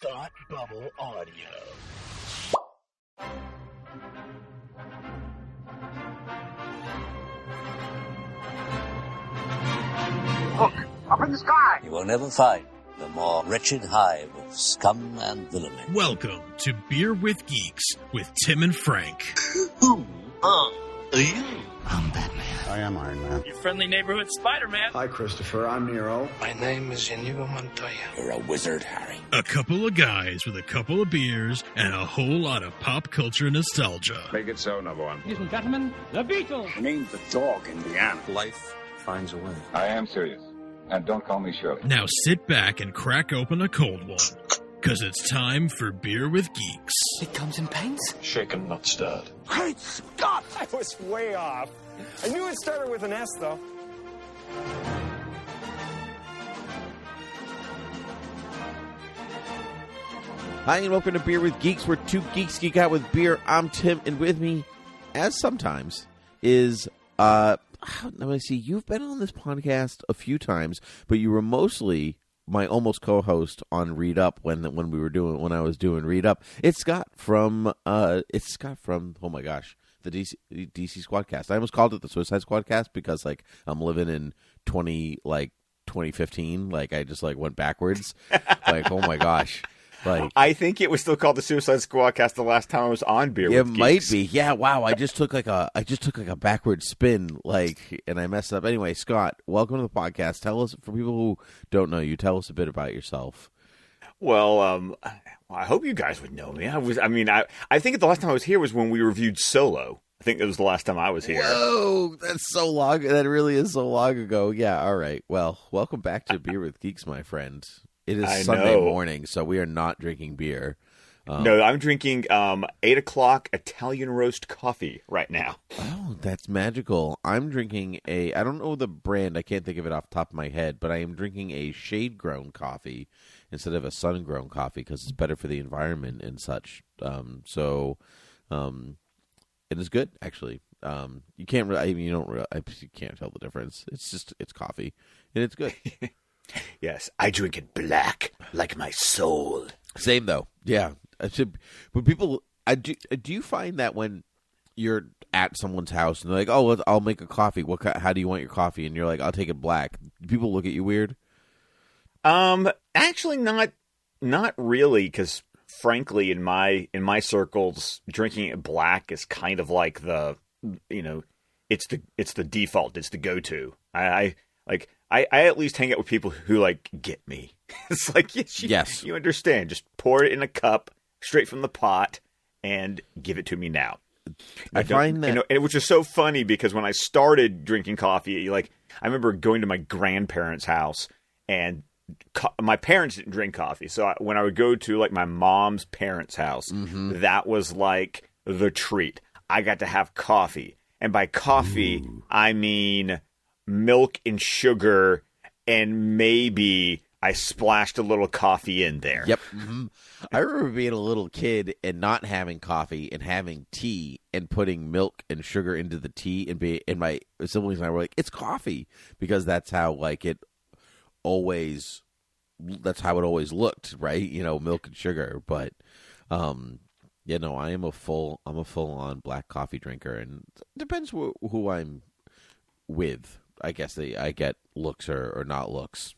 Thought Bubble Audio. Look, up in the sky! You will never find the more wretched hive of scum and villainy. Welcome to Beer with Geeks with Tim and Frank. Who are you? I'm Batman. I am Iron Man. Your friendly neighborhood Spider-Man. Hi, Christopher. I'm Nero. My name is Inigo Montoya. You're a wizard, Harry. A couple of guys with a couple of beers and a whole lot of pop culture nostalgia. Make it so, number one. Ladies and gentlemen, the Beatles. The name's the dog, Indiana. Life finds a way. I am serious. And don't call me Shirley. Now sit back and crack open a cold one, because it's time for Beer with Geeks. It comes in pints? Shaken, not stirred. Great Scott! I was way off. I knew it started with an S, though. Hi, and welcome to Beer with Geeks, where two geeks geek out with beer. I'm Tim, and with me, as sometimes, is, let me see, you've been on this podcast a few times, but you were mostly my almost co-host on Read Up when I was doing Read Up. It's Scott from, oh my gosh, the DC Squadcast. I almost called it the Suicide Squadcast because, like, I'm living in 2015. Like, I just, like, went backwards. Like, oh my gosh. Like, I think it was still called the Suicide Squadcast the last time I was on Beer with Geeks. It might be. Yeah, wow. I just took like a backward spin, like, and I messed up. Anyway, Scott, welcome to the podcast. Tell us, for people who don't know you, tell us a bit about yourself. Well, I hope you guys would know me. I think the last time I was here was when we reviewed Solo. I think it was the last time I was here. Whoa, that's so long. That really is so long ago. Yeah, all right. Well, welcome back to Beer with Geeks, my friend. It is Sunday morning, so we are not drinking beer. No, I'm drinking 8 o'clock Italian roast coffee right now. Oh, that's magical. I'm drinking I don't know the brand. I can't think of it off the top of my head, but I am drinking a shade-grown coffee instead of a sun-grown coffee because it's better for the environment and such. It is good, actually. You can't really, you can't tell the difference. It's coffee, and it's good. Yes, I drink it black, like my soul. Same, though. Yeah. But people, do you find that when you're at someone's house and they're like, oh, I'll make a coffee. How do you want your coffee? And you're like, I'll take it black. People look at you weird? Actually not really, because frankly, in my circles, drinking it black is kind of like it's the default. It's the go-to. I at least hang out with people who, like, get me. It's like, yes, you understand. Just pour it in a cup straight from the pot and give it to me now. I find that... which is so funny because when I started drinking coffee, I remember going to my grandparents' house and my parents didn't drink coffee. So when I would go to, like, my mom's parents' house, that was, like, the treat. I got to have coffee. And by coffee, I mean... milk and sugar, and maybe I splashed a little coffee in there. Yep. Mm-hmm. I remember being a little kid and not having coffee and having tea and putting milk and sugar into the tea, and my siblings and I were like, "It's coffee," because that's how it always looked, right? Milk and sugar. But I'm a full on black coffee drinker, and it depends who I'm with. I guess I get looks or not looks.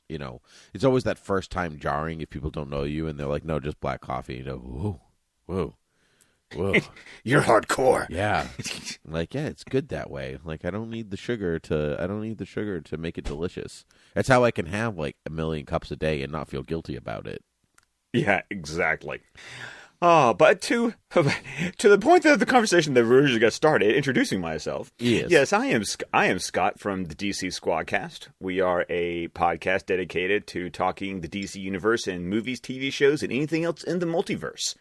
It's always that first time jarring if people don't know you and they're like, no, just black coffee. Whoa. You're hardcore. Yeah. It's good that way. Like, I don't need the sugar to make it delicious. That's how I can have like 1 million cups a day and not feel guilty about it. Yeah, exactly. Oh, but to the point of the conversation that we originally got started, introducing myself. Yes, I am Scott from the DC Squadcast. We are a podcast dedicated to talking the DC universe and movies, TV shows, and anything else in the multiverse.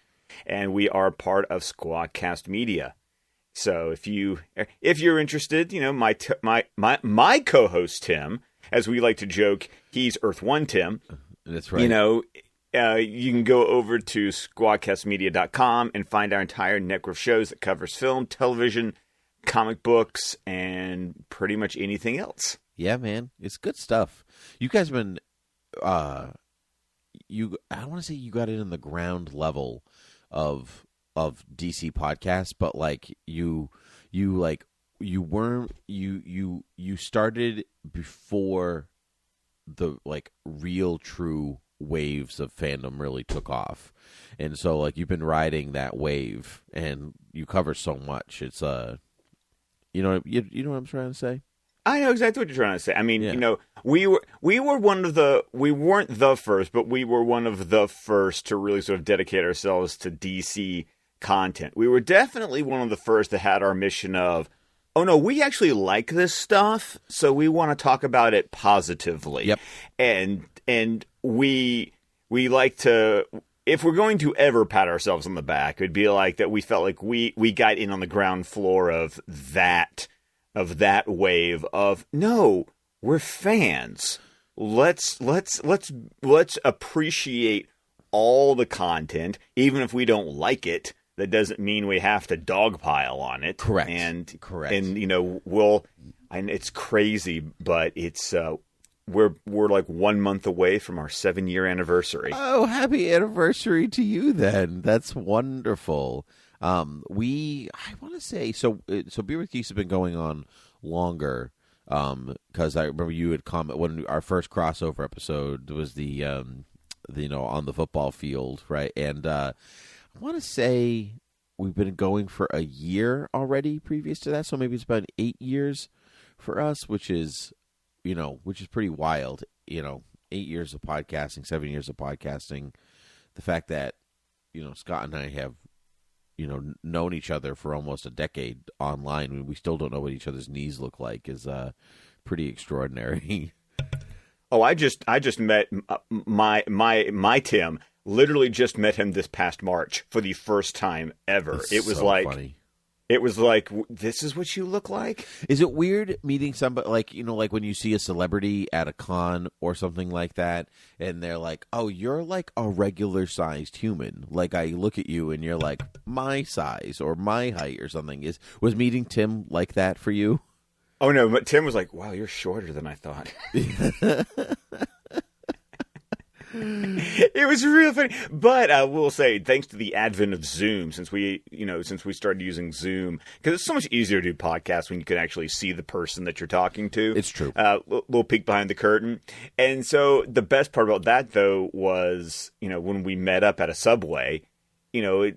And we are part of Squadcast Media. So if you're interested, my co-host Tim, as we like to joke, he's Earth One Tim. That's right. You can go over to squadcastmedia.com and find our entire network of shows that covers film, television, comic books, and pretty much anything else. Yeah, man. It's good stuff. You guys have been I don't want to say you got it in the ground level of DC podcasts, but like you started before the like real true waves of fandom really took off, and so like you've been riding that wave, and you cover so much. It's you know what I'm trying to say. I know exactly what you're trying to say. I mean, we were one of the, we weren't the first, but we were one of the first to really sort of dedicate ourselves to DC content. We were definitely one of the first that had our mission of, oh no, we actually like this stuff, so we want to talk about it positively. Yep. And we like to, if we're going to ever pat ourselves on the back, it'd be like that we felt like we got in on the ground floor of that wave of, no, we're fans. Let's appreciate all the content, even if we don't like it. That doesn't mean we have to dogpile on it. Correct. And correct. And and it's crazy, but it's we're like 1 month away from our 7-year anniversary. Oh, happy anniversary to you then. That's wonderful. I want to say, so Beer with Geeks has been going on longer, because I remember you had comment when our first crossover episode was the on the football field, right? And I want to say we've been going for a year already previous to that, so maybe it's about 8 years for us, which is pretty wild. 8 years of podcasting, 7 years of podcasting. The fact that Scott and I have known each other for almost a decade online, and we still don't know what each other's knees look like, is pretty extraordinary. Oh, I just met my Tim. Literally just met him this past March for the first time ever. It was so like funny. It was like, this is what you look like? Is it weird meeting somebody, like when you see a celebrity at a con or something like that, and they're like, oh, you're like a regular-sized human. Like, I look at you, and you're like my size or my height or something. Was meeting Tim like that for you? Oh, no, but Tim was like, wow, you're shorter than I thought. It was real funny, but I will say, thanks to the advent of Zoom, since we started using Zoom, because it's so much easier to do podcasts when you can actually see the person that you're talking to. It's true. Little peek behind the curtain. And so the best part about that, though, was, when we met up at a Subway, we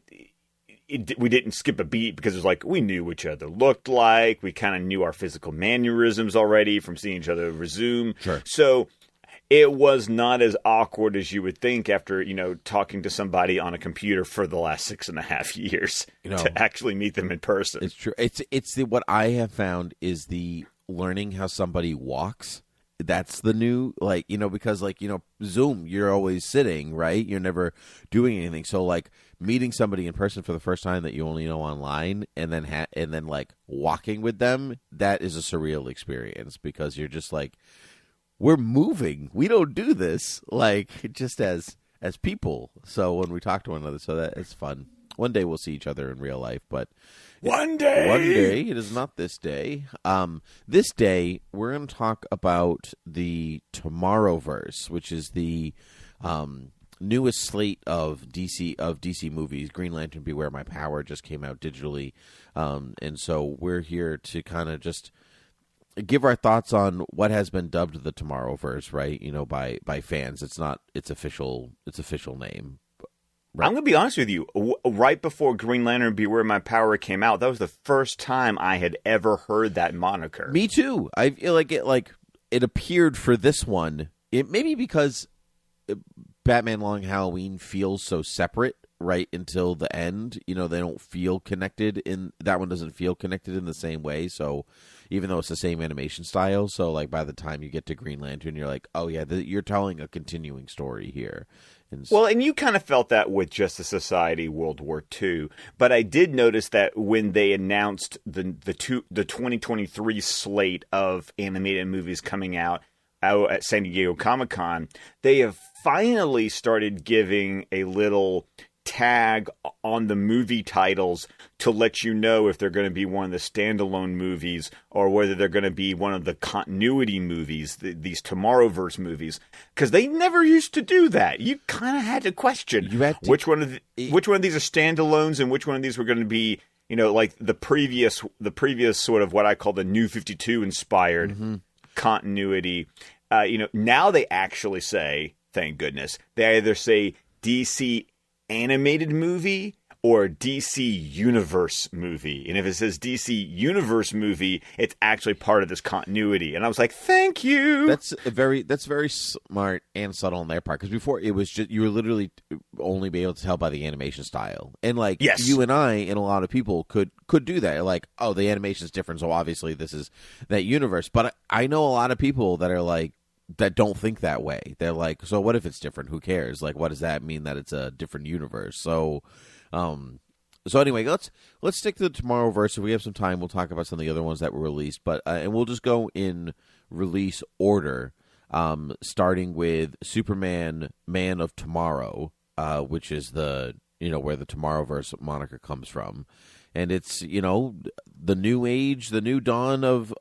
didn't skip a beat, because it was like, we knew what each other looked like. We kind of knew our physical mannerisms already from seeing each other over Zoom. Sure. So it was not as awkward as you would think after, talking to somebody on a computer for the last 6.5 years to actually meet them in person. It's true. It's what I have found is the learning how somebody walks. That's the new, because Zoom, you're always sitting, right? You're never doing anything. So like meeting somebody in person for the first time that you only know online, and then like walking with them, that is a surreal experience, because you're just like, we're moving. We don't do this just as people. So when we talk to one another, so that it's fun. One day we'll see each other in real life, but one day it is not this day. This day we're going to talk about the TomorrowVerse, which is the newest slate of DC movies. Green Lantern: Beware My Power just came out digitally, and so we're here to kind of just give our thoughts on what has been dubbed the TomorrowVerse, right? By fans. It's not its official name. Right. I'm going to be honest with you. Right before Green Lantern: Beware My Power came out, that was the first time I had ever heard that moniker. Me too. I feel like it appeared for this one. It maybe because Batman Long Halloween feels so separate right until the end. They don't feel connected, that one doesn't feel connected in the same way. So even though it's the same animation style, so like by the time you get to Green Lantern, you're like, oh yeah, you're telling a continuing story here. And you kind of felt that with Justice Society World War II, but I did notice that when they announced the 2023 slate of animated movies coming out at San Diego Comic-Con, they have finally started giving a little tag on the movie titles to let you know if they're going to be one of the standalone movies or whether they're going to be one of the continuity movies, these TomorrowVerse movies, because they never used to do that. You kind of had to question which one of these are standalones and which one of these were going to be, like the previous sort of what I call the New 52 inspired continuity. Now they actually say, thank goodness, they either say DC animated movie or DC Universe movie. And if it says DC Universe movie, it's actually part of this continuity. And I was like, thank you. That's very smart and subtle on their part. Because before it was just, you were literally only be able to tell by the animation style. And like you and I and a lot of people could do that. Like, oh, the animation's different, so obviously this is that universe. But I know a lot of people that are like, that don't think that way. They're like, so what if it's different? Who cares? Like, what does that mean that it's a different universe? So anyway, let's stick to the TomorrowVerse. If we have some time, we'll talk about some of the other ones that were released. But and we'll just go in release order, starting with Superman: Man of Tomorrow, which is the where the TomorrowVerse moniker comes from, and it's the new age, the new dawn of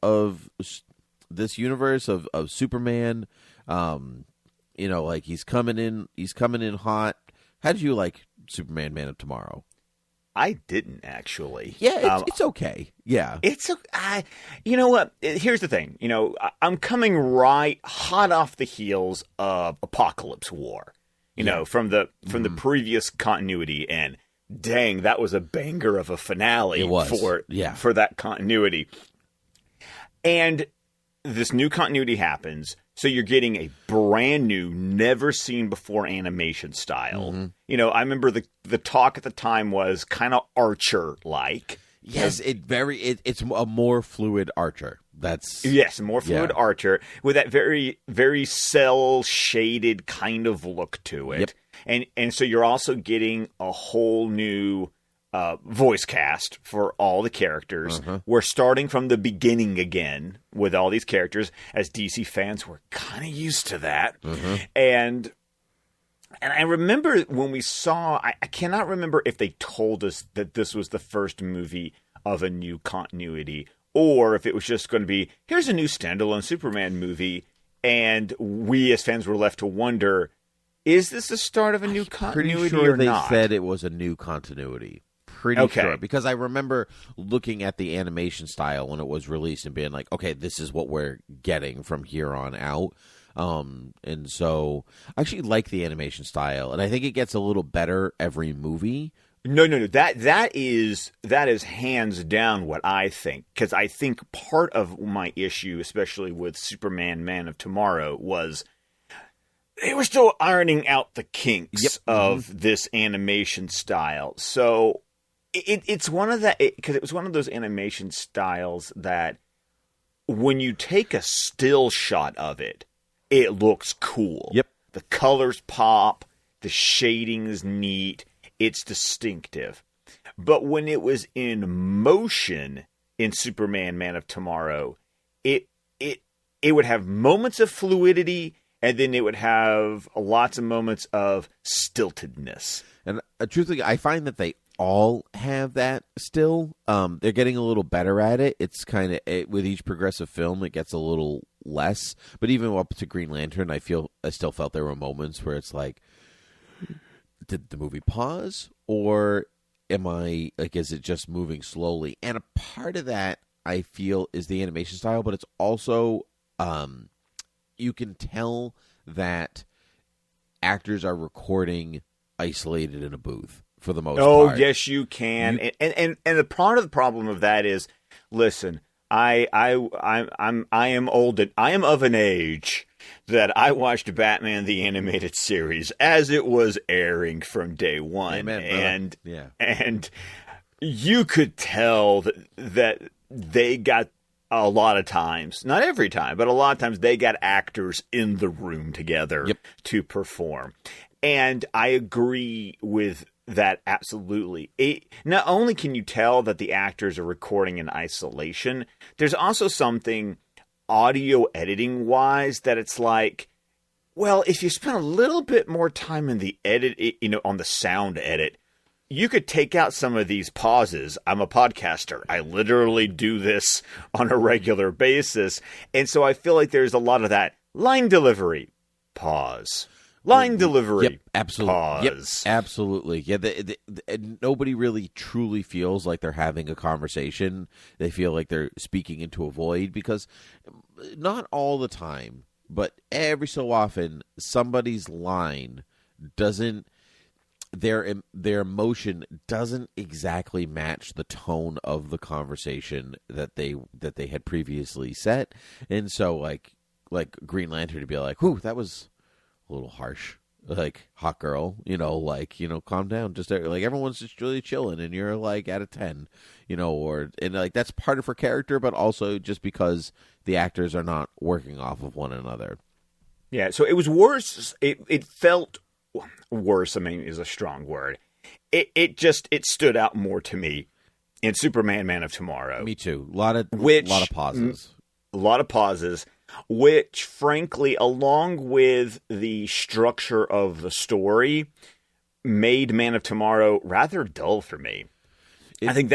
this universe of Superman. Like he's coming in hot. How did you like Superman Man of Tomorrow? I didn't actually. Yeah, it's okay. Yeah. It's you know what? Here's the thing. I'm coming right hot off the heels of Apocalypse War. From the previous continuity, and dang, that was a banger of a finale for that continuity. And this new continuity happens, so you're getting a brand new, never seen before animation style. I remember the talk at the time was kind of Archer-like. Yes, it's a more fluid Archer. More fluid Archer with that very, very cel-shaded kind of look to it. Yep. And so you're also getting a whole new voice cast for all the characters. We're starting from the beginning again with all these characters. As DC fans, we're kind of used to that. And I remember when we saw, I cannot remember if they told us that this was the first movie of a new continuity, or if it was just going to be, here's a new standalone Superman movie, and we as fans were left to wonder, is this the start of a new continuity pretty sure or they not? Said it was a new continuity. Pretty sure, because I remember looking at the animation style when it was released and being like, okay, this is what we're getting from here on out. And so I actually like the animation style, and I think it gets a little better every movie. No. That is hands down what I think, because I think part of my issue, especially with Superman Man of Tomorrow, was they were still ironing out the kinks of this animation style. So it's one of that, because it was one of those animation styles that when you take a still shot of it, it looks cool. Yep. The colors pop, the shading is neat, it's distinctive. But when it was in motion in Superman Man of Tomorrow, it would have moments of fluidity, and then it would have lots of moments of stiltedness. And truthfully, I find that they all have that still. They're getting a little better at it. It's kind of, with each progressive film, it gets a little less. But even up to Green Lantern, I still felt there were moments where it's like, did the movie pause, or is it just moving slowly? And a part of that, I feel, is the animation style, but it's also, you can tell that actors are recording isolated in a booth for the most part. Oh, yes, you can. And the part of the problem of that is, listen, I am old. I am of an age that I watched Batman the Animated Series as it was airing from day one. Amen, and you could tell that they got, a lot of times, not every time, but a lot of times, they got actors in the room together to perform. And I agree with that absolutely. Not only can you tell that the actors are recording in isolation, there's also something audio editing wise that it's like, Well, if you spend a little bit more time in the edit, on the sound edit, you could take out some of these pauses. I'm a podcaster. I literally do this on a regular basis. And so I feel like there's a lot of that line delivery, pause. Line delivery, yep, absolutely. Pause. Yep, absolutely. Yeah, nobody really truly feels like they're having a conversation. They feel like they're speaking into a void because not all the time, but every so often, somebody's line doesn't, their emotion doesn't exactly match the tone of the conversation that they had previously set, and so like Green Lantern to be like, "Whew, that was a little harsh." Like, hot girl, calm down. Just like everyone's just really chilling, and you're like at a 10, and like that's part of her character, but also just because the actors are not working off of one another. Yeah, so it was worse. It felt worse. I mean, is a strong word. It stood out more to me in Superman: Man of Tomorrow. Me too. A lot of pauses. A lot of pauses. Which, frankly, along with the structure of the story, made Man of Tomorrow rather dull for me. I think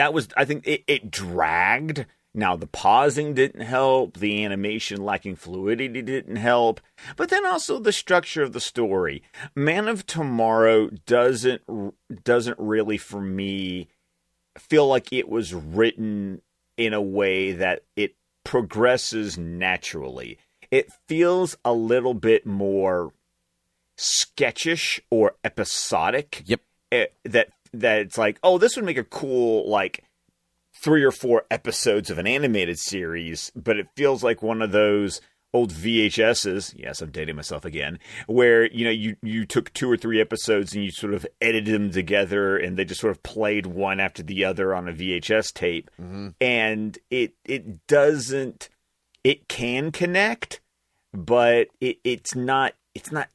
it dragged. Now, the pausing didn't help. The animation lacking fluidity didn't help. But then also the structure of the story. Man of Tomorrow doesn't really, for me, feel like it was written in a way that it progresses naturally. It feels a little bit more sketchish or episodic. Yep. That it's like, oh, this would make a cool, like, 3 or 4 episodes of an animated series, but it feels like one of those old VHSs, yes, I'm dating myself again, where, you took 2 or 3 episodes and you sort of edited them together and they just sort of played one after the other on a VHS tape. Mm-hmm. And it can connect, but it's not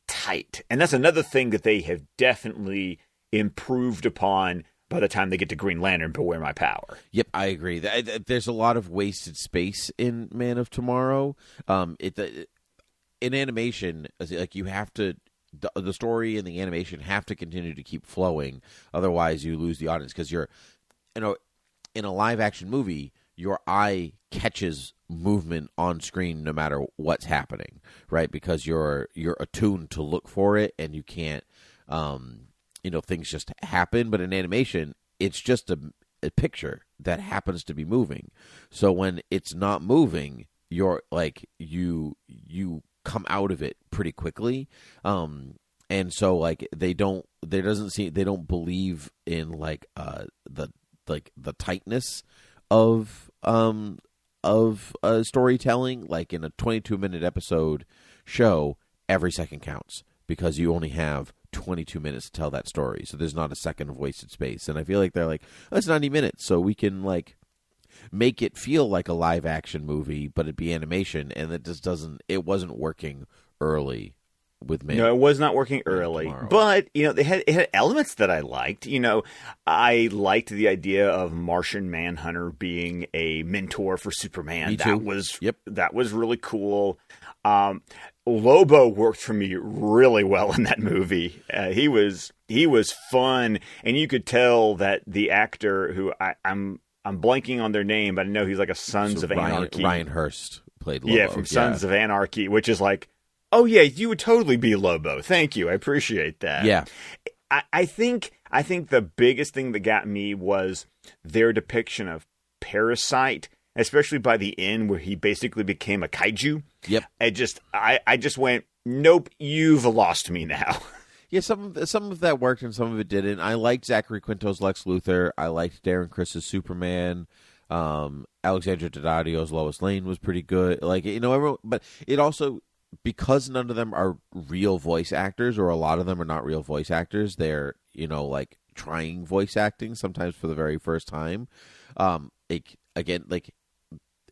tight. And that's another thing that they have definitely improved upon by the time they get to Green Lantern, Beware My Power. Yep, I agree. There's a lot of wasted space in Man of Tomorrow. In animation, like you have to, the story and the animation have to continue to keep flowing. Otherwise, you lose the audience because you're, in a live action movie, your eye catches movement on screen no matter what's happening, right? Because you're attuned to look for it, and you can't. Things just happen, but in animation, it's just a picture that happens to be moving. So when it's not moving, you're like you come out of it pretty quickly. And so like they don't believe in like the tightness of storytelling. Like in a 22-minute episode show, every second counts because you only have 22 minutes to tell that story, so there's not a second of wasted space. And I feel like they're like, that's 90 minutes, so we can like make it feel like a live action movie, but it be animation, and it wasn't working early with me. No, it was not working early, but it had elements that I liked. I liked the idea of Martian Manhunter being a mentor for Superman. Me too. That was really cool. Lobo worked for me really well in that movie. He was fun, and you could tell that the actor who I'm blanking on their name, but I know he's like a Sons of Anarchy. Ryan Hurst played Lobo. Yeah, from Sons of Anarchy, which is like, oh yeah, you would totally be Lobo. Thank you, I appreciate that. Yeah, I think the biggest thing that got me was their depiction of Parasite, especially by the end where he basically became a kaiju. Yep. I just went, nope, you've lost me now. Yeah, some of that worked and some of it didn't. I liked Zachary Quinto's Lex Luthor. I liked Darren Criss' Superman. Alexandra Daddadio's Lois Lane was pretty good. Like, everyone, but it also, because none of them are real voice actors, or a lot of them are not real voice actors, they're, like trying voice acting sometimes for the very first time.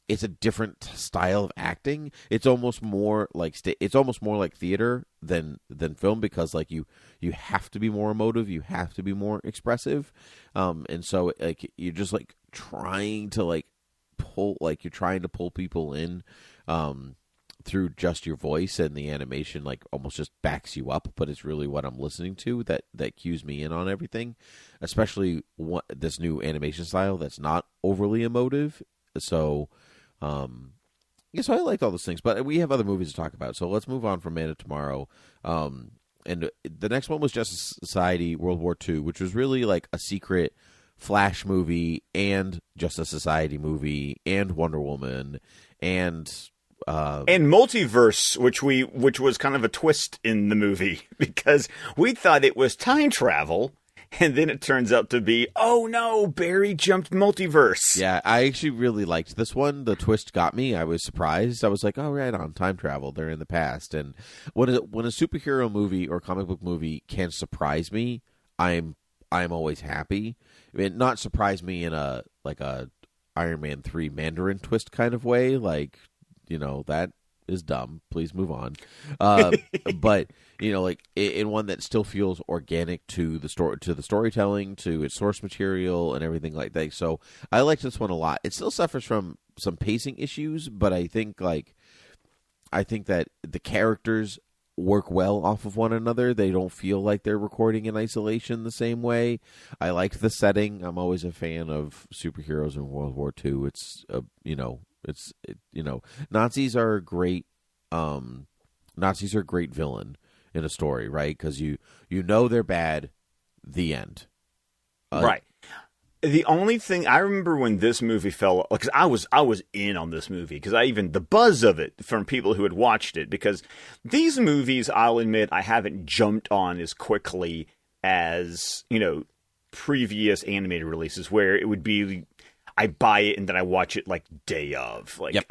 It's a different style of acting. It's almost more like theater than film, because like you have to be more emotive, you have to be more expressive, and so like you're just like trying to pull people in through just your voice, and the animation like almost just backs you up, but it's really what I'm listening to that cues me in on everything, especially this new animation style that's not overly emotive. So so I like all those things, but we have other movies to talk about, so let's move on from Man of Tomorrow. And the next one was Justice Society World War II, which was really like a secret Flash movie and Justice Society movie and Wonder Woman and multiverse, which was kind of a twist in the movie because we thought it was time travel, and then it turns out to be, oh no, Barry jumped multiverse. Yeah, I actually really liked this one. The twist got me. I was surprised. I was like, oh, right on, time travel. They're in the past. And when a superhero movie or comic book movie can surprise me, I'm always happy. I mean, not surprise me in a Iron Man 3 Mandarin twist kind of way, like, that is dumb. Please move on. But like in one that still feels organic to the story, to the storytelling, to its source material, and everything like that. So I liked this one a lot. It still suffers from some pacing issues, but I think that the characters work well off of one another. They don't feel like they're recording in isolation the same way. I liked the setting. I'm always a fan of superheroes in World War II. It's Nazis are a great villain in a story, right? Because you know they're bad. The end. Right. The only thing I remember when this movie fell, because I was in on this movie, because the buzz of it from people who had watched it, because these movies, I'll admit, I haven't jumped on as quickly as previous animated releases, where it would be I buy it and then I watch it like day of. Like yep.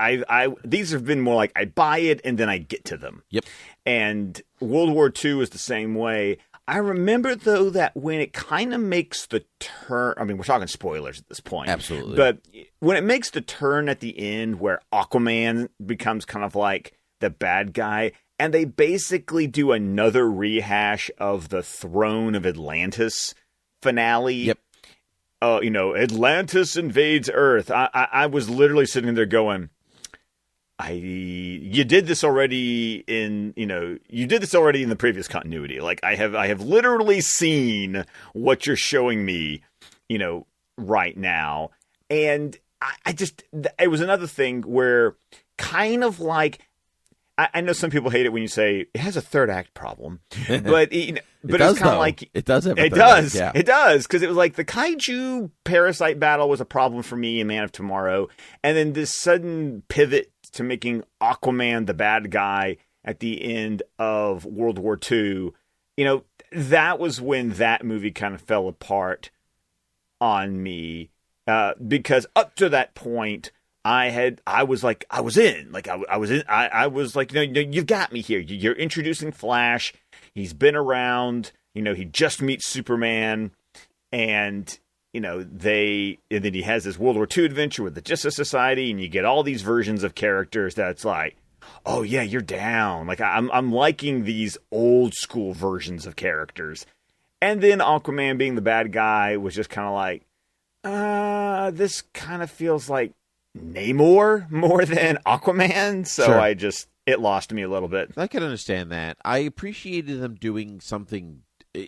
These have been more like I buy it and then I get to them. Yep. And World War II is the same way. I remember, though, that when it kind of makes the turn... I mean, we're talking spoilers at this point. Absolutely. But when it makes the turn at the end where Aquaman becomes kind of like the bad guy, and they basically do another rehash of the Throne of Atlantis finale. Yep. Atlantis invades Earth. I was literally sitting there going... You did this already in the previous continuity. Like I have literally seen what you're showing me, right now. And it was another thing where kind of like, I know some people hate it when you say it has a third act problem, but but it's kind of like it does have a third act, yeah. It does, because it was like the kaiju parasite battle was a problem for me in Man of Tomorrow, and then this sudden pivot to making Aquaman the bad guy at the end of World War II, that was when that movie kind of fell apart on me, because up to that point, I was like, you've got me here. You're introducing Flash. He's been around, he just meets Superman, and and then he has this World War II adventure with the Justice Society, and you get all these versions of characters that's like, oh yeah, you're down. Like I'm liking these old school versions of characters. And then Aquaman being the bad guy was just kind of like, this kind of feels like Namor more than Aquaman. So sure. It lost me a little bit. I can understand that. I appreciated them doing something.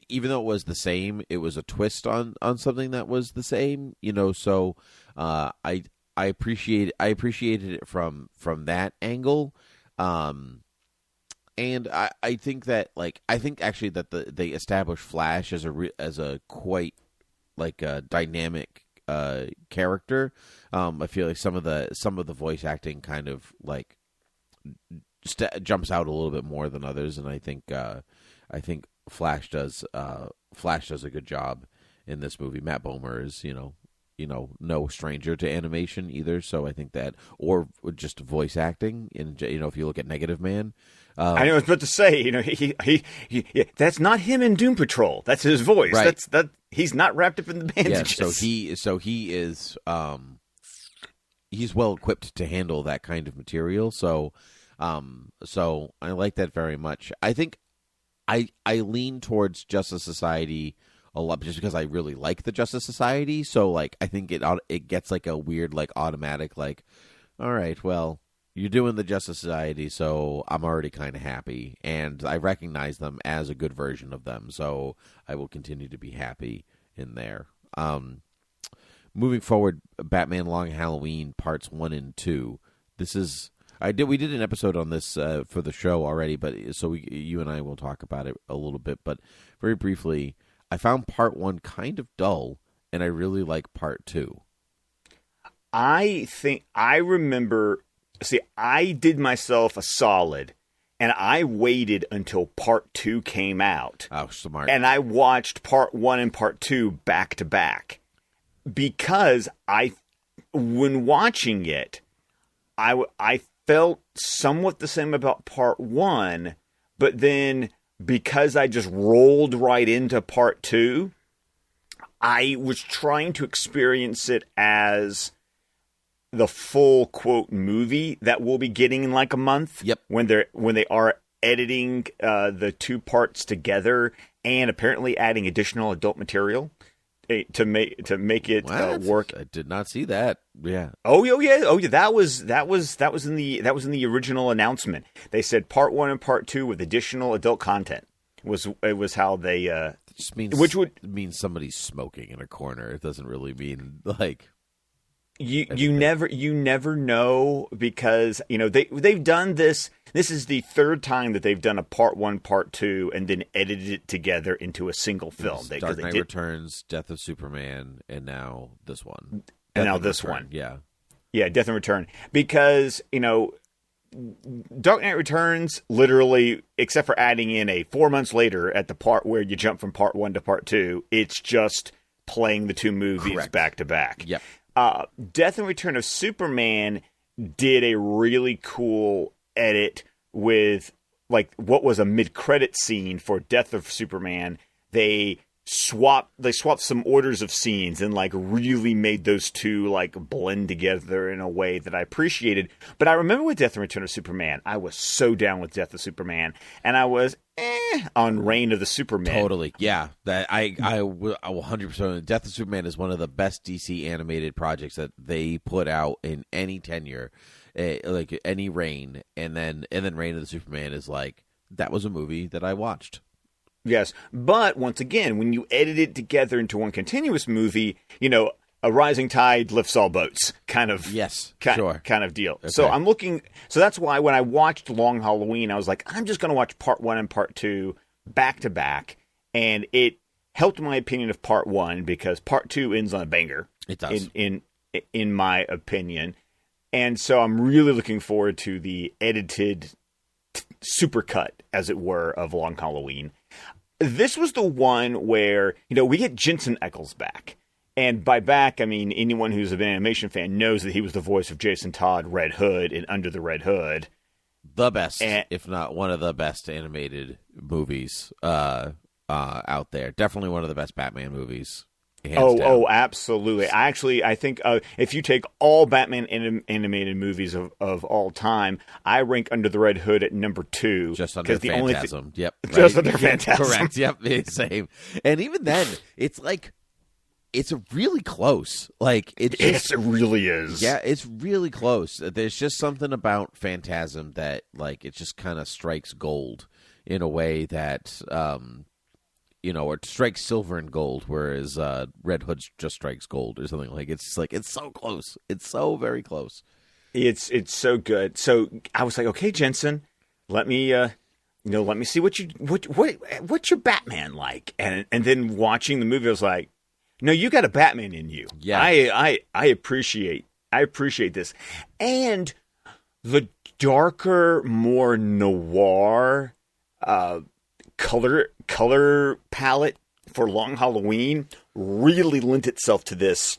Even though it was the same, it was a twist on something that was the same, so I appreciated it from that angle. And I think that actually that they established Flash as a quite like a dynamic character. I feel like some of the voice acting kind of like jumps out a little bit more than others, and I think Flash does a good job in this movie. Matt Bomer is no stranger to animation either, so I think that, or just voice acting. And if you look at Negative Man, I know I was about to say, he that's not him in Doom Patrol. That's his voice. Right. That he's not wrapped up in the bandages. Yeah, so he is he's well equipped to handle that kind of material. So I like that very much. I think I lean towards Justice Society a lot just because I really like the Justice Society. So like I think it gets like a weird like automatic like, all right, well, You're doing the Justice Society, so I'm already kind of happy, and I recognize them as a good version of them, so I will continue to be happy in there. Moving forward, Batman Long Halloween Parts 1 and 2. We did an episode on this for the show already, but you and I will talk about it a little bit, but very briefly, I found Part 1 kind of dull, and I really like Part 2. I did myself a solid, and I waited until Part 2 came out. Oh, smart. And I watched Part 1 and Part 2 back to back. Because when watching it, I felt somewhat the same about Part 1, but then because I just rolled right into Part 2, I was trying to experience it as the full quote movie that we'll be getting in like a month. Yep. When they are editing the two parts together and apparently adding additional adult material to make it work. I did not see that. Yeah. Oh yeah. That was in the original announcement. They said Part 1 and Part 2 with additional adult content. It was how they it just means, which would mean somebody's smoking in a corner. It doesn't really mean like you never know, because they've done this. This is the third time that they've done a Part 1, Part 2, and then edited it together into a single film. Dark Knight Returns, Death of Superman, and now this one. Yeah, Death and Return. Because Dark Knight Returns, literally, except for adding in a 4 months later at the part where you jump from Part 1 to Part 2, it's just playing the two movies back to back. Yep. Death and Return of Superman did a really cool edit with like what was a mid-credit scene for Death of Superman. They swapped some orders of scenes and like really made those two like blend together in a way that I appreciated. But I remember with Death and Return of Superman, I was so down with Death of Superman, and I was on Reign of the Superman. Totally, yeah. That I will 100%. Death of Superman is one of the best DC animated projects that they put out in any tenure, like any reign, and then Reign of the Superman is like, that was a movie that I watched. Yes, but once again, when you edit it together into one continuous movie, a rising tide lifts all boats kind of kind of deal. Okay. So that's why when I watched Long Halloween, I was like, I'm just going to watch Part 1 and Part 2 back to back, and it helped my opinion of Part 1 because Part 2 ends on a banger. It does. In my opinion. And so I'm really looking forward to the edited supercut, as it were, of Long Halloween. This was the one where, we get Jensen Ackles back. And by back, I mean anyone who's an animation fan knows that he was the voice of Jason Todd, Red Hood, in Under the Red Hood. The best, if not one of the best animated movies out there. Definitely one of the best Batman movies. Oh, absolutely. I think if you take all Batman animated movies of all time, I rank Under the Red Hood at number 2. Just under Phantasm. Yep. Right. Just under Phantasm. Correct. Yep. Same. And even then, it's like, it's really close. Like it really is. Yeah, it's really close. There's just something about Phantasm that like it just kind of strikes gold in a way that or it strikes silver and gold, whereas Red Hood just strikes gold or something. It's so close. It's so very close. It's so good. So I was like, okay, Jensen, let me see what's your Batman like, and then watching the movie, I was like, no, you got a Batman in you. Yeah, I appreciate this, and the darker, more noir color palette for Long Halloween really lent itself to this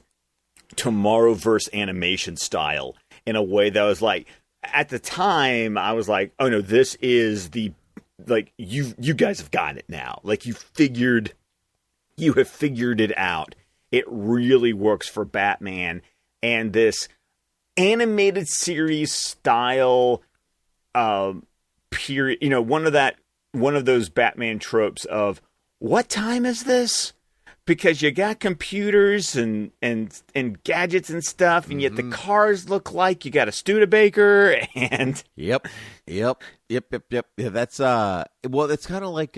TomorrowVerse animation style in a way that was like, at the time I was like, oh no, this is you guys have gotten it now. Like you have figured it out. It really works for Batman, and this animated series style period, one of those Batman tropes of, what time is this? because you got computers and gadgets and stuff, and yet the cars look like you got a Studebaker and Yep. Yeah, that's well, it's kind of like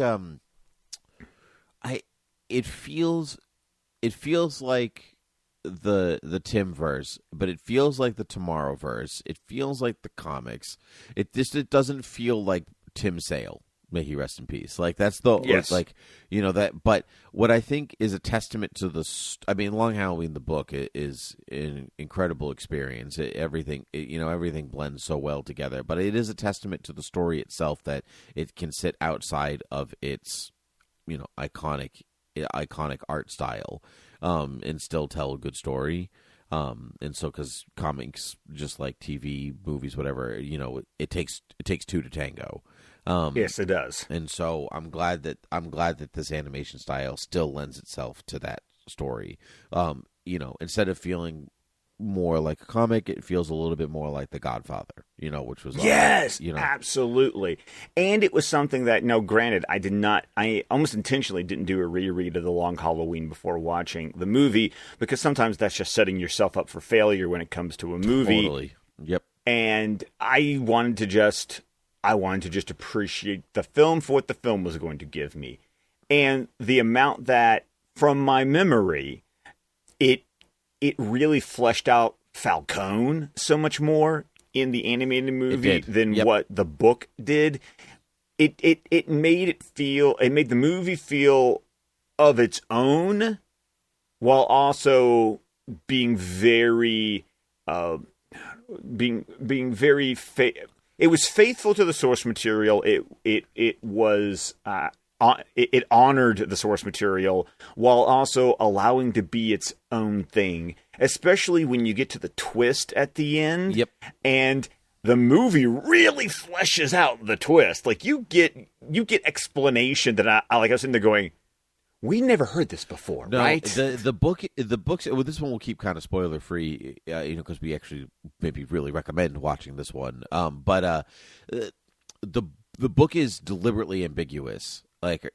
it feels like the Timverse, but it feels like the TomorrowVerse. It feels like the comics. It doesn't feel like Tim Sale. May he rest in peace. Like that's the like that. But what I think is a testament to Long Halloween, the book, is an incredible experience. Everything blends so well together. But it is a testament to the story itself that it can sit outside of its iconic art style and still tell a good story. And so, because comics, just like TV, movies, whatever, it takes two to tango. Yes, it does. And so I'm glad that this animation style still lends itself to that story. Instead of feeling more like a comic, it feels a little bit more like The Godfather, which was absolutely. And it was something that, granted, I almost intentionally didn't do a reread of The Long Halloween before watching the movie, because sometimes that's just setting yourself up for failure when it comes to a movie. Totally. Yep. And I wanted to just appreciate the film for what the film was going to give me. And the amount that, from my memory, it really fleshed out Falcone so much more in the animated movie than what the book did. It made the movie feel of its own, while also being very it was faithful to the source material. It honored the source material while also allowing to be its own thing, especially when you get to the twist at the end. Yep. And the movie really fleshes out the twist. Like you get explanation that I was sitting there going, we never heard this before, right? The books. Well, this one will keep kind of spoiler free, because we actually maybe really recommend watching this one. But the book is deliberately ambiguous, but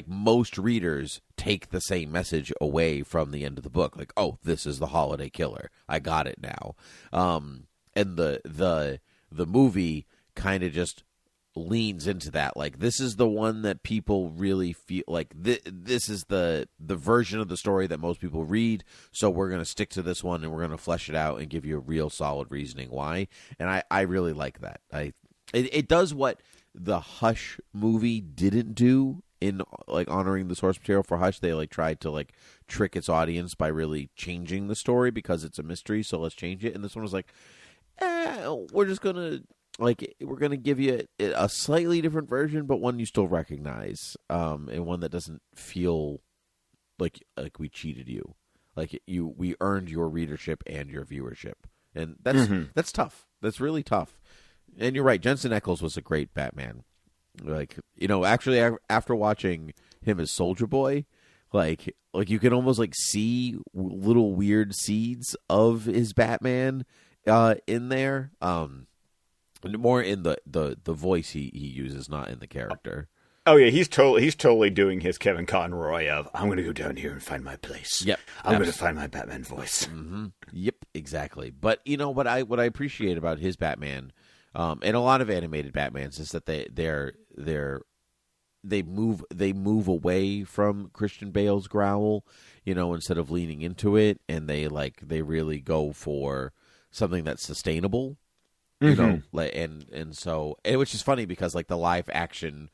most readers take the same message away from the end of the book, like, oh, this is the holiday killer. I got it now. And the movie kind of just leans into that, like, this is the one that people really feel like this is the version of the story that most people read, so we're going to stick to this one and we're going to flesh it out and give you a real solid reasoning why. And I really like that. It does what the Hush movie didn't do in honoring the source material for Hush. They tried to trick its audience by really changing the story because it's a mystery, so let's change it. And this one was like, we're just gonna we're gonna give you a slightly different version, but one you still recognize, and one that doesn't feel like we cheated you. We earned your readership and your viewership, and that's tough. That's really tough. And you're right, Jensen Ackles was a great Batman. Actually, after watching him as Soldier Boy, you can almost see little weird seeds of his Batman in there. More in the voice he uses, not in the character. Oh yeah, he's totally doing his Kevin Conroy of, I'm going to go down here and find my place. Yep, I'm going to find my Batman voice. Mm-hmm. Yep, exactly. But what I appreciate about his Batman, and a lot of animated Batmans, is that they move away from Christian Bale's growl, instead of leaning into it, and they really go for something that's sustainable. So which is funny because the live action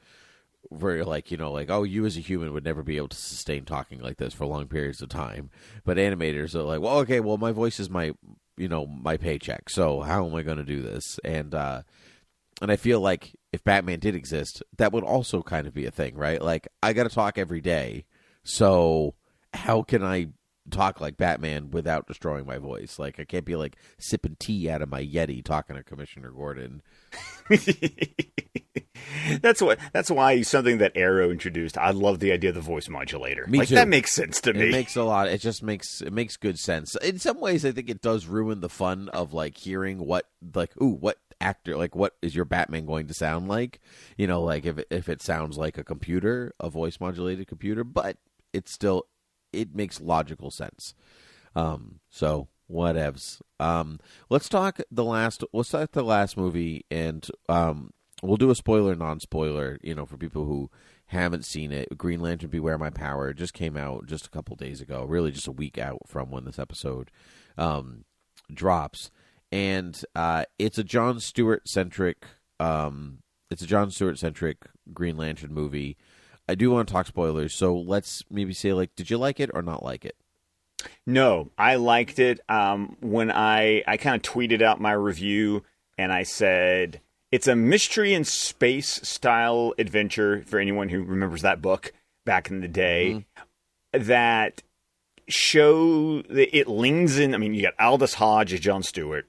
where oh, you as a human would never be able to sustain talking like this for long periods of time, but animators are my voice is my my paycheck, so how am I going to do this? And I feel like if Batman did exist, that would also kind of be a thing, right? I got to talk every day, so how can I talk like Batman without destroying my voice? I can't be sipping tea out of my Yeti talking to Commissioner Gordon. That's why something that Arrow introduced. I love the idea of the voice modulator. Me too. That makes sense to me. It makes a lot. It just makes good sense. In some ways, I think it does ruin the fun of hearing what what actor, what is your Batman going to sound like? If it sounds like a computer, a voice modulated computer, but it makes logical sense. So whatevs. Let's talk the last movie, and we'll do a spoiler, non-spoiler, for people who haven't seen it. Green Lantern Beware My Power just came out just a couple days ago, really just a week out from when this episode drops. And it's a Jon Stewart-centric Green Lantern movie. I do want to talk spoilers, so let's maybe say, did you like it or not like it? No, I liked it. When I kind of tweeted out my review, and I said, it's a mystery in space style adventure, for anyone who remembers that book back in the day, that it leans in. I mean, you got Aldous Hodge as Jon Stewart.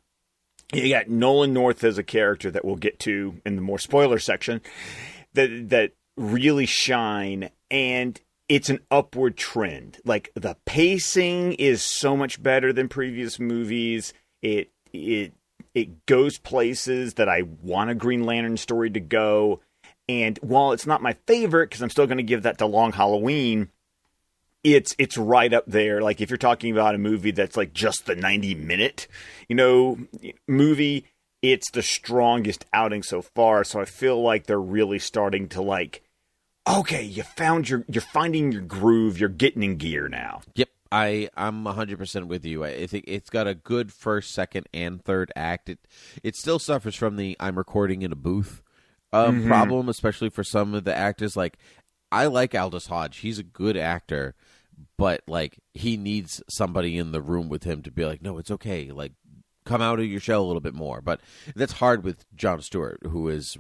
You got Nolan North as a character that we'll get to in the more spoiler section that really shine, and it's an upward trend. Like, the pacing is so much better than previous movies. It goes places that I want a Green Lantern story to go. And while it's not my favorite, because I'm still going to give that to Long Halloween, it's right up there. Like, if you're talking about a movie that's like just the 90-minute, movie, it's the strongest outing so far. So I feel like they're really starting to okay, you're finding your groove. You're getting in gear now. Yep. I'm 100% with you. I think it's got a good first, second, and third act. It still suffers from the I'm recording in a booth problem, especially for some of the actors. Like, I like Aldous Hodge. He's a good actor, but he needs somebody in the room with him to be like, no, it's okay. Come out of your shell a little bit more. But that's hard with Jon Stewart, who is,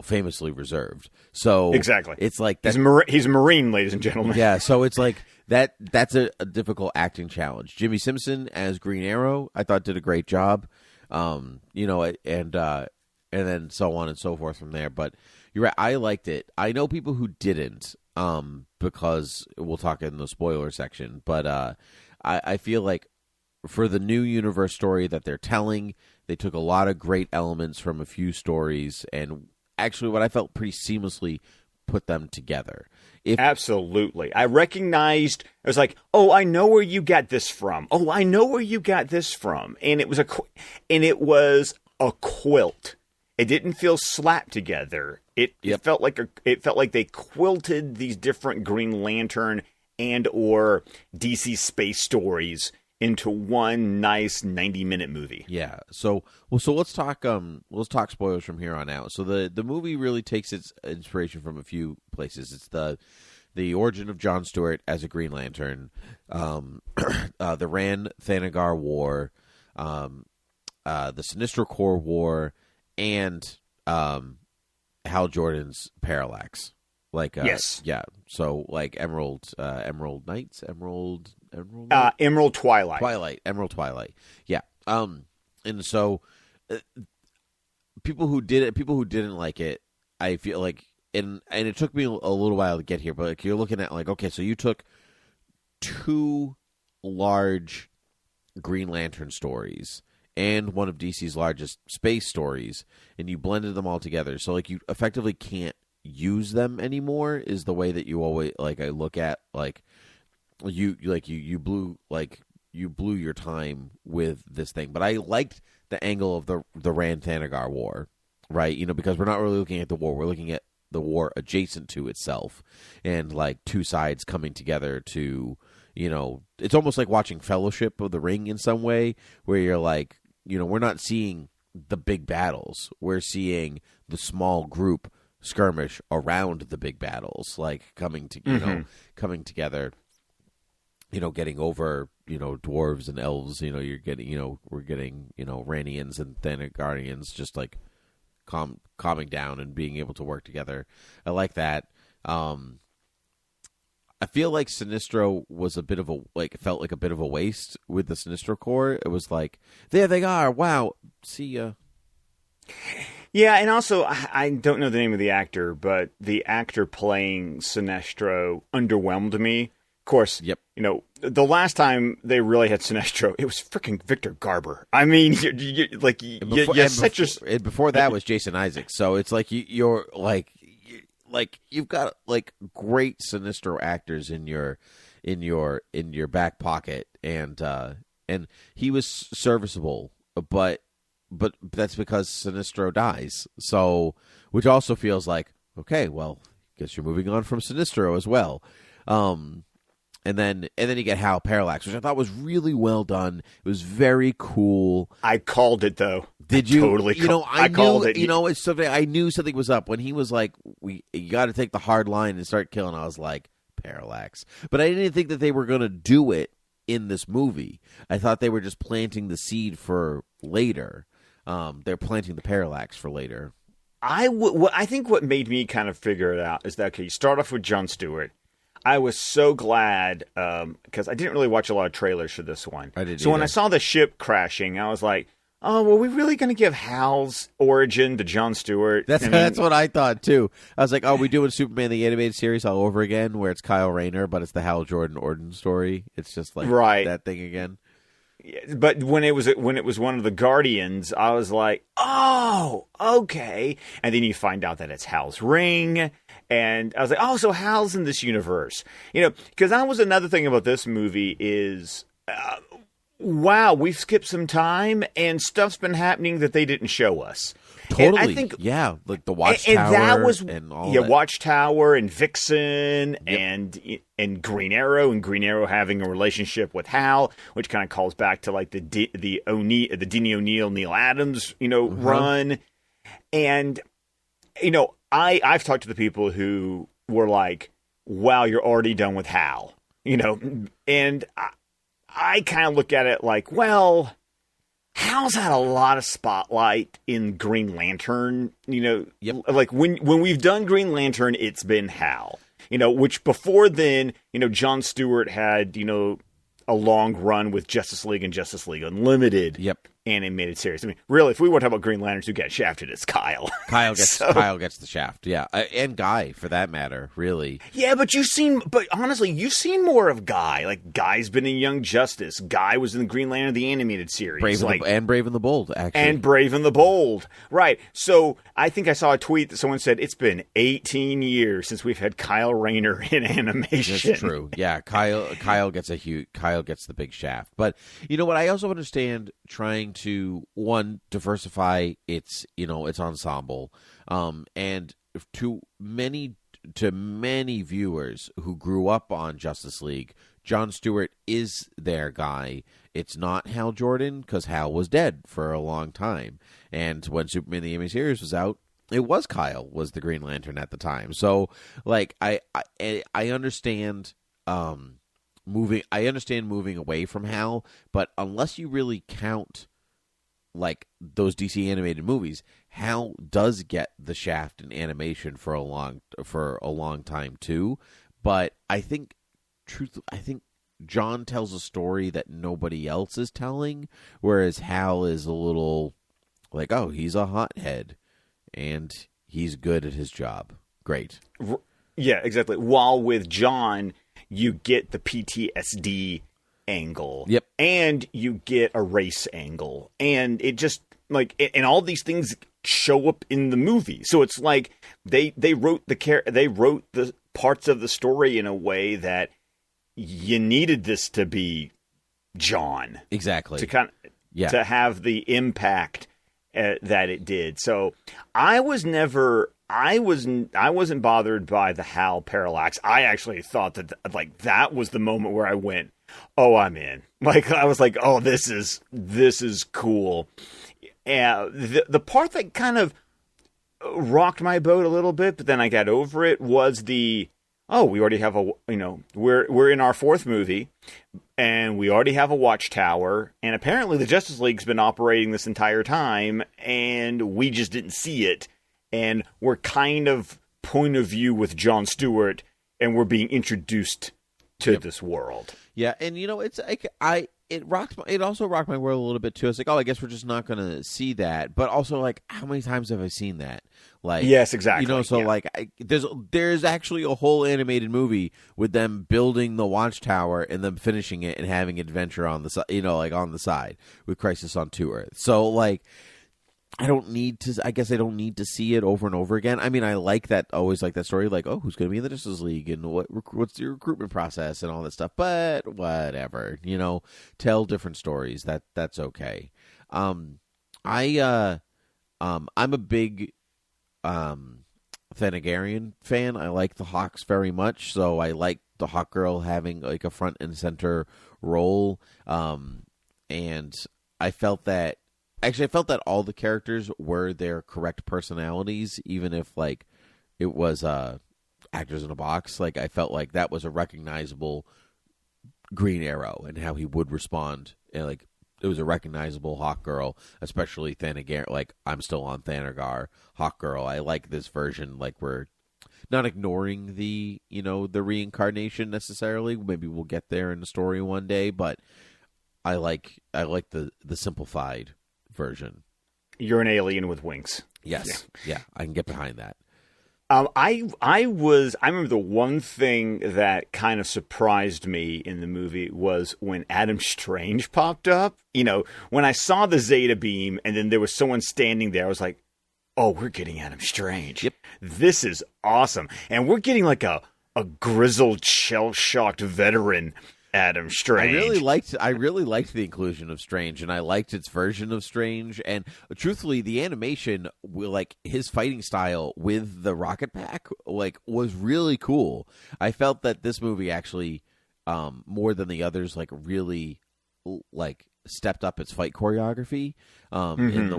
famously reserved. So exactly, it's like that. He's a Marine, ladies and gentlemen. Yeah, so it's like that. That's a difficult acting challenge. Jimmy Simpson as Green Arrow, I thought did a great job. And then so on and so forth from there. But you're right, I liked it. I know people who didn't, because we'll talk in the spoiler section. But I feel like for the new universe story that they're telling, they took a lot of great elements from a few stories, and actually what I felt pretty seamlessly put them together. Absolutely. I recognized, I was like, oh, I know where you got this from. Oh, I know where you got this from. And it was a quilt. It didn't feel slapped together. It felt like they quilted these different Green Lantern and or DC space stories into one nice 90-minute movie. Yeah. So let's talk spoilers from here on out. So the movie really takes its inspiration from a few places. It's the origin of Jon Stewart as a Green Lantern, the Rand-Thanagar War, the Sinestro Corps War, and Hal Jordan's Parallax. Yes. Yeah. So Emerald Knights, Emerald Twilight. Emerald Twilight. Yeah. And so people who didn't like it, I feel like, and it took me a little while to get here, but you're looking at okay, so you took two large Green Lantern stories and one of DC's largest space stories, and you blended them all together. So you effectively can't use them anymore, is the way that you always I look at you blew your time with this thing. But I liked the angle of the Rand-Thanagar War, right? Because we're not really looking at the war, we're looking at the war adjacent to itself, and two sides coming together to, it's almost like watching Fellowship of the Ring in some way, where you're we're not seeing the big battles, we're seeing the small group skirmish around the big battles, coming together, getting over, dwarves and elves, we're getting, Ranians and Thanagarians just calming down and being able to work together. I like that. I feel like Sinestro was a bit of felt like a bit of a waste with the Sinestro Corps. It was there they are. Wow. See ya. Yeah, and also, I don't know the name of the actor, but the actor playing Sinestro underwhelmed me. Of course, yep. The last time they really had Sinestro, it was freaking Victor Garber. I mean, before that was Jason Isaacs. So it's you're like you've got like great Sinestro actors in your back pocket, and he was serviceable, but that's because Sinestro dies. So, which also feels like, okay, well, guess you're moving on from Sinestro as well. And then you get Hal Parallax, which I thought was really well done. It was very cool. I called it though. Did you? Totally. I called it. It's something I knew something was up when he was like, you got to take the hard line and start killing. I was like, Parallax. But I didn't think that they were going to do it in this movie. I thought they were just planting the seed for later. They're planting the Parallax for later. I think what made me kind of figure it out is that, okay, you start off with Jon Stewart. I was so glad because I didn't really watch a lot of trailers for this one. I didn't. So when I saw the ship crashing, I was like, "Oh, were we really going to give Hal's origin to Jon Stewart?" That's what I thought too. I was like, "Oh, we doing Superman the animated series all over again, where it's Kyle Rayner, but it's the Hal Jordan origin story. It's just like that thing again." Yeah, but when it was one of the Guardians, I was like, "Oh, okay." And then you find out that it's Hal's ring. And I was like, oh, so Hal's in this universe. Because that was another thing about this movie is, wow, we've skipped some time and stuff's been happening that they didn't show us. Totally. And I think, yeah, like the Watchtower and all that. Watchtower and Vixen and Green Arrow, and Green Arrow having a relationship with Hal, which kind of calls back to like the Denny O'Neil, Neil Adams, run. And, I've talked to the people who were like, wow, you're already done with Hal, and I kind of look at it like, well, Hal's had a lot of spotlight in Green Lantern, Yep. Like when we've done Green Lantern, it's been Hal, which before then, Jon Stewart had, a long run with Justice League and Justice League Unlimited. Yep. Animated series. I mean, really, if we want to talk about Green Lanterns who get shafted, it's Kyle. Kyle gets the shaft, yeah, and Guy for that matter, really. Yeah, but honestly, you've seen more of Guy. Like Guy's been in Young Justice. Guy was in the Green Lantern the animated series, Brave and the Bold, actually, and Brave and the Bold, right? So I think I saw a tweet that someone said it's been 18 years since we've had Kyle Rayner in animation. That's true. Yeah, Kyle gets the big shaft, but you know what? I also understand trying to diversify its ensemble, and to many viewers who grew up on Justice League, Jon Stewart is their guy. It's not Hal Jordan, because Hal was dead for a long time, and when Superman the Animated Series was out, it was Kyle was the Green Lantern at the time. So like I understand moving away from Hal, but unless you count like those DC animated movies, Hal does get the shaft in animation for a long time too. But I think John tells a story that nobody else is telling, whereas Hal is a little like, oh, he's a hothead and he's good at his job. Great. Yeah, exactly. While with John, you get the PTSD angle. Yep. And you get a race angle. And it just and all these things show up in the movie. So it's like they wrote the parts of the story in a way that you needed this to be John. Exactly. To have the impact that it did. So I wasn't bothered by the Hal Parallax. I actually thought that that was the moment where I went, oh, I'm in. I was like, oh, this is cool. The part that kind of rocked my boat a little bit, but then I got over it, was we already have we're in our fourth movie, and we already have a watchtower, and apparently the Justice League's been operating this entire time, and we just didn't see it, and we're kind of point of view with Jon Stewart, and we're being introduced to this world. Yeah, and it's like it also rocked my world a little bit too. It's like, oh, I guess we're just not going to see that. But also, like, how many times have I seen that? Like, yes, exactly. There's actually a whole animated movie with them building the watchtower and them finishing it and having adventure on the side, on the side with Crisis on 2 Earths. So like, I don't need to. I guess I don't need to see it over and over again. I mean, I like that. Always like that story. Like, oh, who's going to be in the Justice League and what's your recruitment process and all that stuff. But whatever, tell different stories. That's okay. I'm a big Thanagarian fan. I like the Hawks very much, so I like the Hawkgirl having like a front and center role. And I felt that. Actually, I felt that all the characters were their correct personalities, even if, like, it was actors in a box. Like, I felt like that was a recognizable Green Arrow and how he would respond. And, like, it was a recognizable Hawkgirl, especially Thanagar. Like, I'm still on Thanagar, Hawkgirl. I like this version. Like, we're not ignoring the reincarnation necessarily. Maybe we'll get there in the story one day, but I like the simplified version. You're an alien with wings. Yes. Yeah, I can get behind that. I remember the one thing that kind of surprised me in the movie was when Adam Strange popped up. When I saw the Zeta beam and then there was someone standing there, I was like, oh, we're getting Adam Strange. Yep. This is awesome. And we're getting like a grizzled, shell-shocked veteran Adam Strange. I really liked the inclusion of Strange, and I liked its version of Strange. And truthfully, the animation, like his fighting style with the rocket pack, like was really cool. I felt that this movie actually, more than the others, like really, like stepped up its fight choreography. In the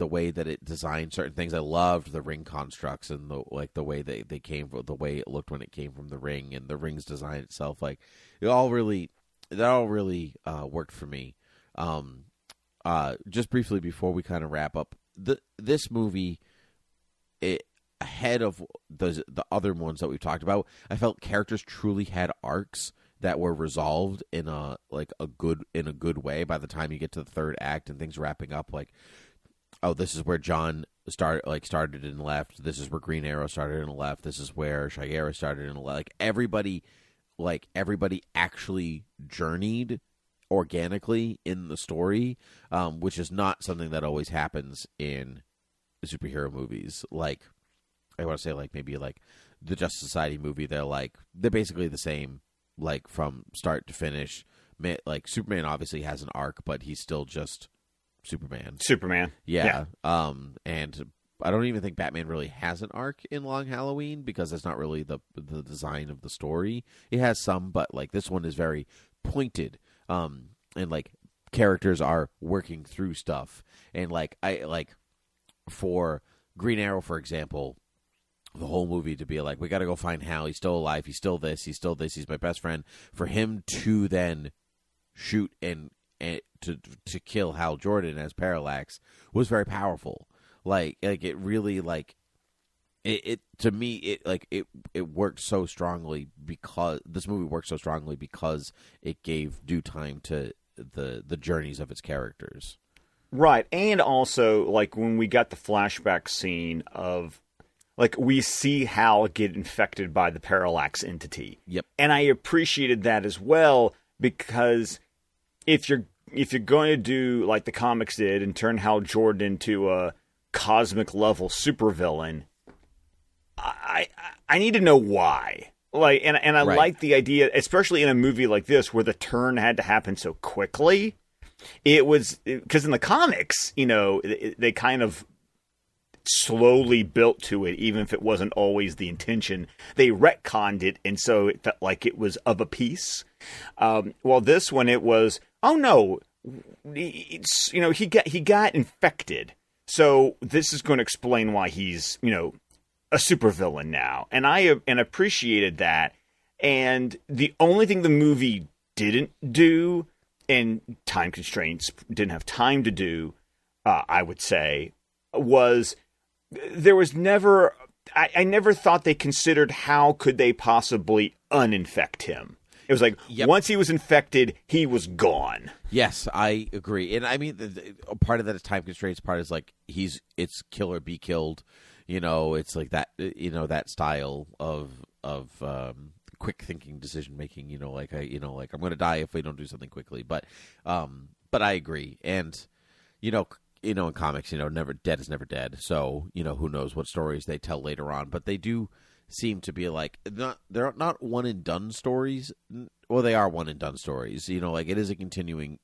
way that it designed certain things. I loved the ring constructs and the way they came, the way it looked when it came from the ring, and the ring's design itself. Like that all really worked for me. Just briefly before we kind of wrap up, this movie, ahead of the other ones that we've talked about, I felt characters truly had arcs that were resolved in a good way by the time you get to the third act and things wrapping up. Like, oh, this is where John started and left. This is where Green Arrow started and left. This is where Shayera started and left. Everybody actually journeyed organically in the story, which is not something that always happens in superhero movies. Like, I want to say, like, maybe like the Justice Society movie, they're basically the same. Like from start to finish, like Superman obviously has an arc, but he's still just Superman. Yeah. And I don't even think Batman really has an arc in Long Halloween because that's not really the design of the story. It has some, but like this one is very pointed. And like characters are working through stuff, and like for Green Arrow, for example. The whole movie to be like, we got to go find Hal. He's still alive. He's still this. He's still this. He's my best friend. For him to then shoot and to kill Hal Jordan as Parallax was very powerful. Like it really it to me it worked so strongly because this movie worked so strongly because it gave due time to the journeys of its characters. Right, and also like when we got the flashback scene of. Like, we see Hal get infected by the Parallax entity. Yep. And I appreciated that as well, because if you're going to do like the comics did and turn Hal Jordan into a cosmic level supervillain, I need to know why. Like, and I like the idea, especially in a movie like this where the turn had to happen so quickly. It was because in the comics, they kind of slowly built to it, even if it wasn't always the intention. They retconned it, and so it felt like it was of a piece. Well, this one, it was, oh no, it's, he got infected, so this is going to explain why he's a supervillain now, and I appreciated that. And the only thing the movie didn't do, and time constraints didn't have time to do, I would say, was there was never, I never thought they considered how could they possibly uninfect him. It was like, once he was infected, he was gone. Yes, I agree. And I mean, part of that is time constraints. Part is like, it's kill or be killed. It's like that, that style of quick thinking, decision making, like I'm going to die if we don't do something quickly. But I agree. And, in comics, never dead is never dead. So, who knows what stories they tell later on. But they do seem to be like, they're not one-and-done stories. Well, they are one-and-done stories. Like it is a continuing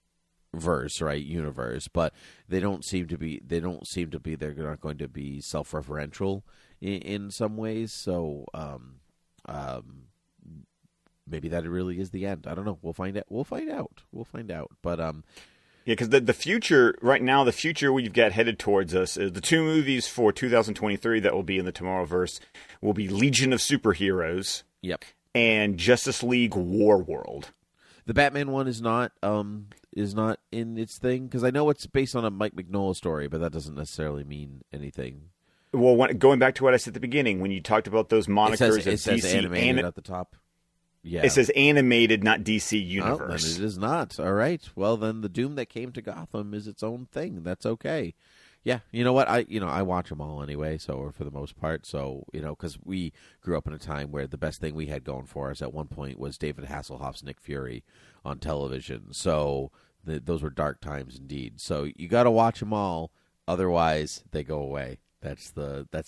verse, right? Universe. But they're not going to be self-referential in some ways. So, maybe that really is the end. I don't know. We'll find out. But, yeah, because the future, right now, the future we've got headed towards us is the two movies for 2023 that will be in the Tomorrowverse will be Legion of Superheroes. Yep. And Justice League War World. The Batman one is not in its thing, because I know it's based on a Mike Mignola story, but that doesn't necessarily mean anything. Well, going back to what I said at the beginning, when you talked about those monikers, it says DC animated at the top. Yeah. It says animated, not DC Universe. Oh, then it is not. All right. Well, then the Doom that came to Gotham is its own thing. That's okay. Yeah. You know what? I watch them all anyway, so for the most part. So, because we grew up in a time where the best thing we had going for us at one point was David Hasselhoff's Nick Fury on television. So those were dark times indeed. So you got to watch them all. Otherwise, they go away. That's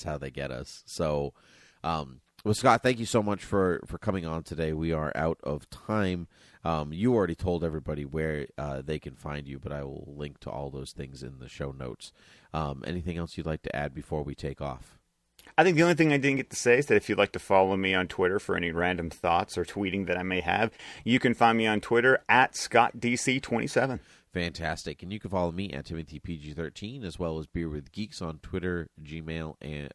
how they get us. So, well, Scott, thank you so much for coming on today. We are out of time. You already told everybody where they can find you, but I will link to all those things in the show notes. Anything else you'd like to add before we take off? I think the only thing I didn't get to say is that if you'd like to follow me on Twitter for any random thoughts or tweeting that I may have, you can find me on Twitter at ScottDC27. Fantastic. And you can follow me at TimothyPG13, as well as Beer with Geeks on Twitter, Gmail, and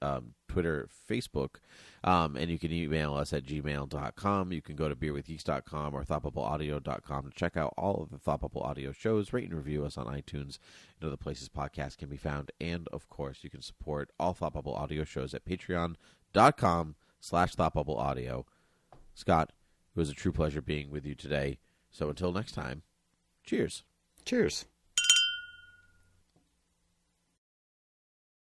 Facebook. And you can email us at gmail.com. You can go to beerwithgeeks.com or thoughtbubbleaudio.com to check out all of the Thought Bubble Audio shows. Rate and review us on iTunes and other places podcasts can be found. And, of course, you can support all Thought Bubble Audio shows at patreon.com/thoughtbubbleaudio. Scott, it was a true pleasure being with you today. So until next time, cheers. Cheers.